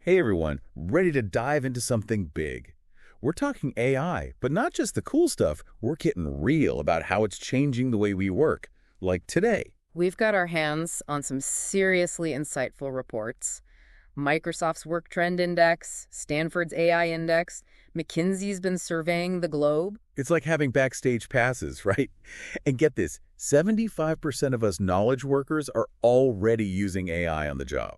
Hey everyone, ready to dive into something big. We're talking AI, but not just the cool stuff. We're getting real about how it's changing the way we work, like today. We've got our hands on some seriously insightful reports. Microsoft's Work Trend Index, Stanford's AI Index, McKinsey's been surveying the globe. It's like having backstage passes, right? And get this, 75% of us knowledge workers are already using AI on the job.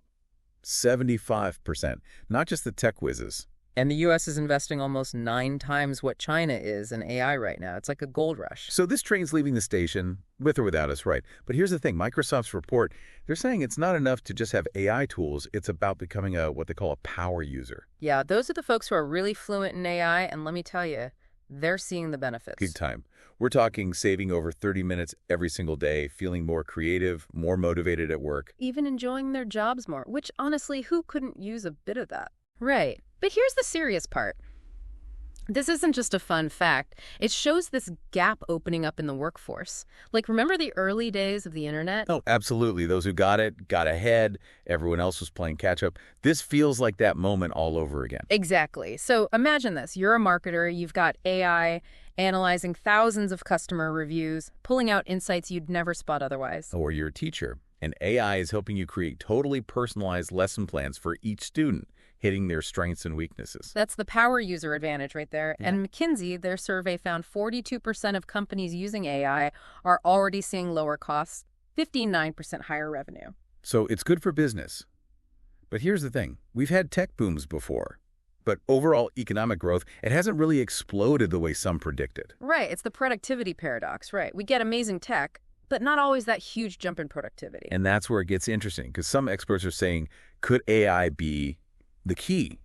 75%, not just the tech whizzes. And the U.S. is investing almost 9 times what China is in AI right now. It's like a gold rush. So this train's leaving the station, with or without us, right? But here's the thing, Microsoft's report, they're saying it's not enough to just have AI tools, it's about becoming what they call a power user. Yeah, those are the folks who are really fluent in AI, and let me tell you, they're seeing the benefits. Big time. We're talking saving over 30 minutes every single day, feeling more creative, more motivated at work. Even enjoying their jobs more, which honestly, who couldn't use a bit of that? Right. But here's the serious part. This isn't just a fun fact. It shows this gap opening up in the workforce. Like, remember the early days of the internet? Oh, absolutely. Those who got it, got ahead. Everyone else was playing catch up. This feels like that moment all over again. Exactly. So imagine this. You're a marketer. You've got AI analyzing thousands of customer reviews, pulling out insights you'd never spot otherwise. Or you're a teacher, and AI is helping you create totally personalized lesson plans for each student, hitting their strengths and weaknesses. That's the power user advantage right there. Yeah. And McKinsey, their survey found 42% of companies using AI are already seeing lower costs, 59% higher revenue. So it's good for business. But here's the thing. We've had tech booms before. But overall economic growth, it hasn't really exploded the way some predicted. Right. It's the productivity paradox, right? We get amazing tech, but not always that huge jump in productivity. And that's where it gets interesting, because some experts are saying, could AI be the key,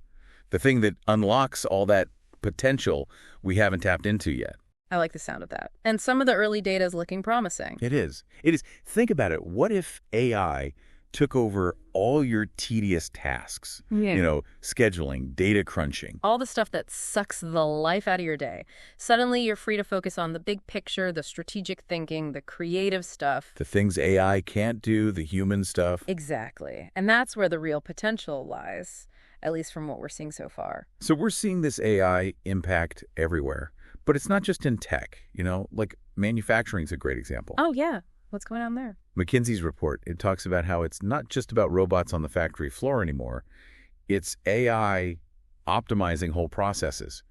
the thing that unlocks all that potential we haven't tapped into yet? I like the sound of that. And some of the early data is looking promising. It is. It is. Think about it. What if AI took over all your tedious tasks? Yeah. Scheduling, data crunching. All the stuff that sucks the life out of your day. Suddenly you're free to focus on the big picture, the strategic thinking, the creative stuff. The things AI can't do, the human stuff. Exactly. And that's where the real potential lies, at least from what we're seeing so far. So we're seeing this AI impact everywhere. But it's not just in tech, like manufacturing is a great example. Oh, yeah. What's going on there? McKinsey's report, it talks about how it's not just about robots on the factory floor anymore. It's AI optimizing whole processes,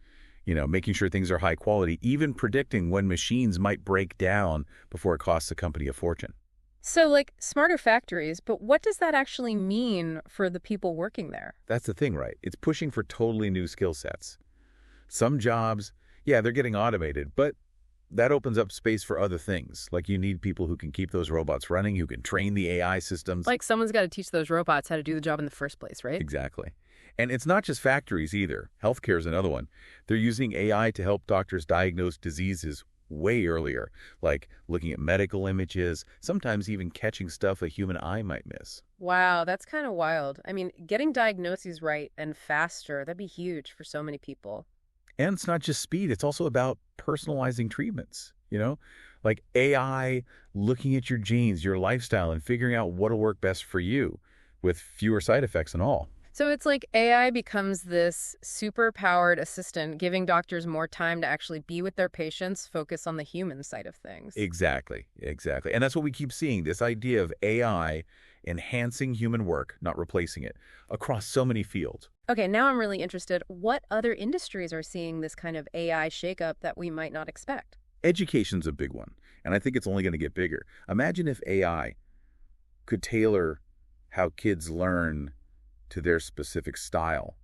making sure things are high quality, even predicting when machines might break down before it costs the company a fortune. So, like, smarter factories, but what does that actually mean for the people working there? That's the thing, right? It's pushing for totally new skill sets. Some jobs, yeah, they're getting automated, but that opens up space for other things. Like, you need people who can keep those robots running, who can train the AI systems. Like, someone's got to teach those robots how to do the job in the first place, right? Exactly. And it's not just factories either. Healthcare is another one. They're using AI to help doctors diagnose diseases way earlier, like looking at medical images, sometimes even catching stuff a human eye might miss. Wow, that's kind of wild. I mean, getting diagnoses right and faster, that'd be huge for so many people. And it's not just speed, it's also about personalizing treatments, like AI looking at your genes, your lifestyle, and figuring out what'll work best for you with fewer side effects and all. So it's like AI becomes this super-powered assistant, giving doctors more time to actually be with their patients, focus on the human side of things. Exactly. And that's what we keep seeing, this idea of AI enhancing human work, not replacing it, across so many fields. Okay, now I'm really interested. What other industries are seeing this kind of AI shakeup that we might not expect? Education's a big one, and I think it's only going to get bigger. Imagine if AI could tailor how kids learn to their specific style,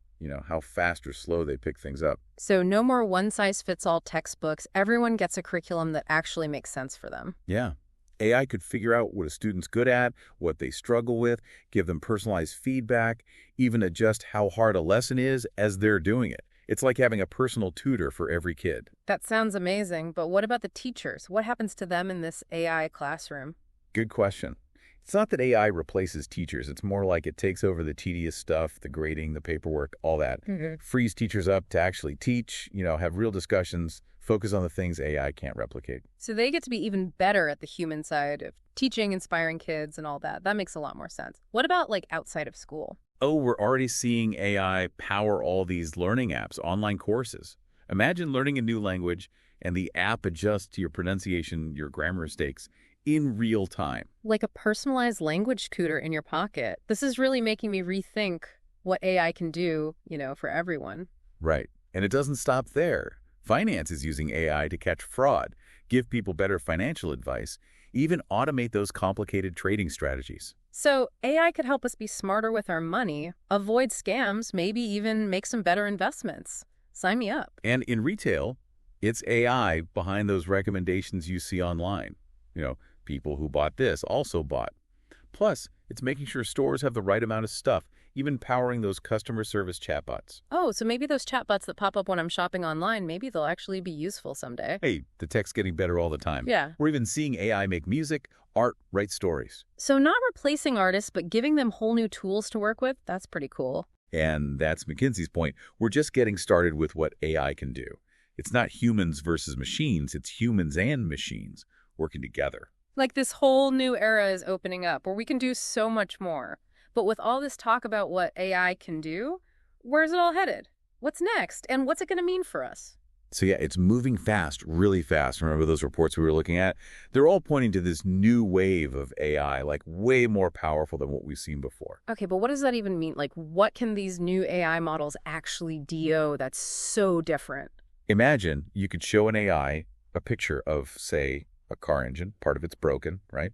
how fast or slow they pick things up. So no more one-size-fits-all textbooks. Everyone gets a curriculum that actually makes sense for them. Yeah. AI could figure out what a student's good at, what they struggle with, give them personalized feedback, even adjust how hard a lesson is as they're doing it. It's like having a personal tutor for every kid. That sounds amazing, but what about the teachers? What happens to them in this AI classroom? Good question. It's not that AI replaces teachers. It's more like it takes over the tedious stuff, the grading, the paperwork, all that. Frees teachers up to actually teach, have real discussions, focus on the things AI can't replicate. So they get to be even better at the human side of teaching, inspiring kids, and all that. That makes a lot more sense. What about, like, outside of school? Oh, we're already seeing AI power all these learning apps, online courses. Imagine learning a new language and the app adjusts to your pronunciation, your grammar mistakes in real time. Like a personalized language tutor in your pocket. This is really making me rethink what AI can do, for everyone. Right. And it doesn't stop there. Finance is using AI to catch fraud, give people better financial advice, even automate those complicated trading strategies. So AI could help us be smarter with our money, avoid scams, maybe even make some better investments. Sign me up. And in retail, it's AI behind those recommendations you see online. People who bought this also bought. Plus, it's making sure stores have the right amount of stuff, even powering those customer service chatbots. Oh, so maybe those chatbots that pop up when I'm shopping online, maybe they'll actually be useful someday. Hey, the tech's getting better all the time. Yeah. We're even seeing AI make music, art, write stories. So not replacing artists, but giving them whole new tools to work with, that's pretty cool. And that's McKinsey's point. We're just getting started with what AI can do. It's not humans versus machines, it's humans and machines working together. Like this whole new era is opening up where we can do so much more. But with all this talk about what AI can do, where's it all headed? What's next? And what's it going to mean for us? So yeah, it's moving fast, really fast. Remember those reports we were looking at? They're all pointing to this new wave of AI, like way more powerful than what we've seen before. Okay, but what does that even mean? Like, what can these new AI models actually do that's so different? Imagine you could show an AI a picture of, say, a car engine, part of it's broken, right?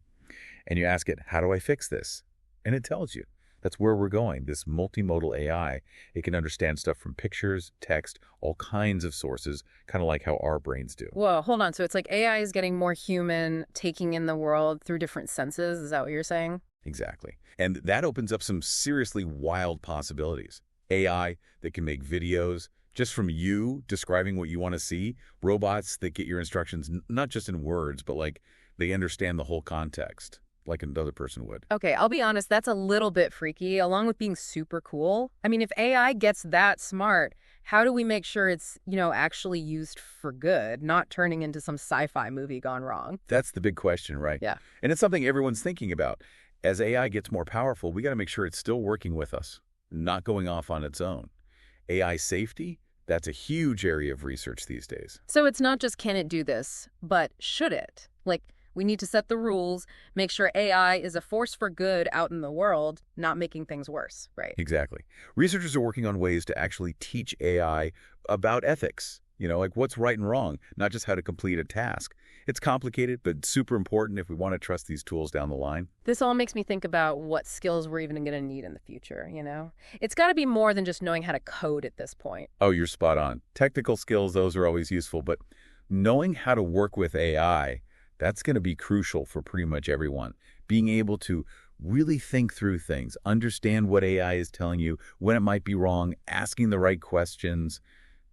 And you ask it, how do I fix this? And it tells you. That's where we're going, this multimodal AI. It can understand stuff from pictures, text, all kinds of sources, kind of like how our brains do. Whoa, hold on. So it's like AI is getting more human, taking in the world through different senses. Is that what you're saying? Exactly. And that opens up some seriously wild possibilities. AI that can make videos just from you describing what you want to see. Robots that get your instructions not just in words, but like they understand the whole context, like another person would. Okay, I'll be honest, that's a little bit freaky, along with being super cool. I mean, if AI gets that smart, how do we make sure it's, actually used for good, not turning into some sci-fi movie gone wrong? That's the big question, right? Yeah. And it's something everyone's thinking about. As AI gets more powerful, we got to make sure it's still working with us, not going off on its own. AI safety, that's a huge area of research these days. So it's not just can it do this, but should it? Like, we need to set the rules, make sure AI is a force for good out in the world, not making things worse, right? Exactly. Researchers are working on ways to actually teach AI about ethics, like what's right and wrong, not just how to complete a task. It's complicated, but super important if we want to trust these tools down the line. This all makes me think about what skills we're even going to need in the future, It's got to be more than just knowing how to code at this point. Oh, you're spot on. Technical skills, those are always useful, but knowing how to work with AI, that's going to be crucial for pretty much everyone. Being able to really think through things, understand what AI is telling you, when it might be wrong, asking the right questions,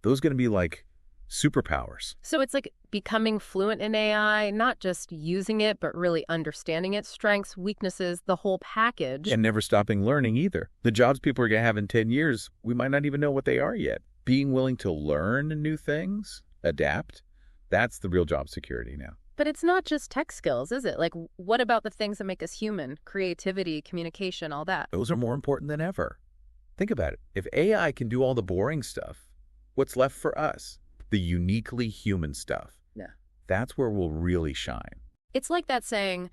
those are going to be like superpowers. So it's like becoming fluent in AI, not just using it, but really understanding its strengths, weaknesses, the whole package. And never stopping learning either. The jobs people are going to have in 10 years, we might not even know what they are yet. Being willing to learn new things, adapt, that's the real job security now. But it's not just tech skills, is it? Like, what about the things that make us human? Creativity, communication, all that. Those are more important than ever. Think about it. If AI can do all the boring stuff, what's left for us? The uniquely human stuff. Yeah. That's where we'll really shine. It's like that saying,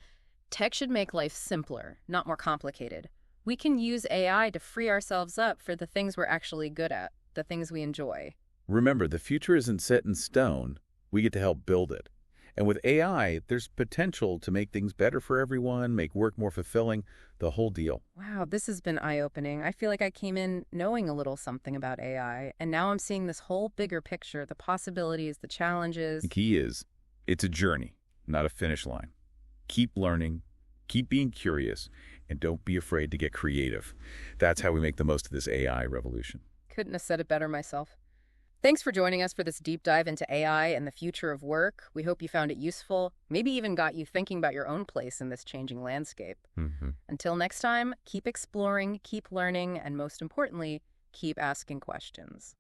tech should make life simpler, not more complicated. We can use AI to free ourselves up for the things we're actually good at, the things we enjoy. Remember, the future isn't set in stone. We get to help build it. And with AI, there's potential to make things better for everyone, make work more fulfilling, the whole deal. Wow, this has been eye-opening. I feel like I came in knowing a little something about AI, and now I'm seeing this whole bigger picture, the possibilities, the challenges. The key is, it's a journey, not a finish line. Keep learning, keep being curious, and don't be afraid to get creative. That's how we make the most of this AI revolution. Couldn't have said it better myself. Thanks for joining us for this deep dive into AI and the future of work. We hope you found it useful, maybe even got you thinking about your own place in this changing landscape. Until next time, keep exploring, keep learning, and most importantly, keep asking questions.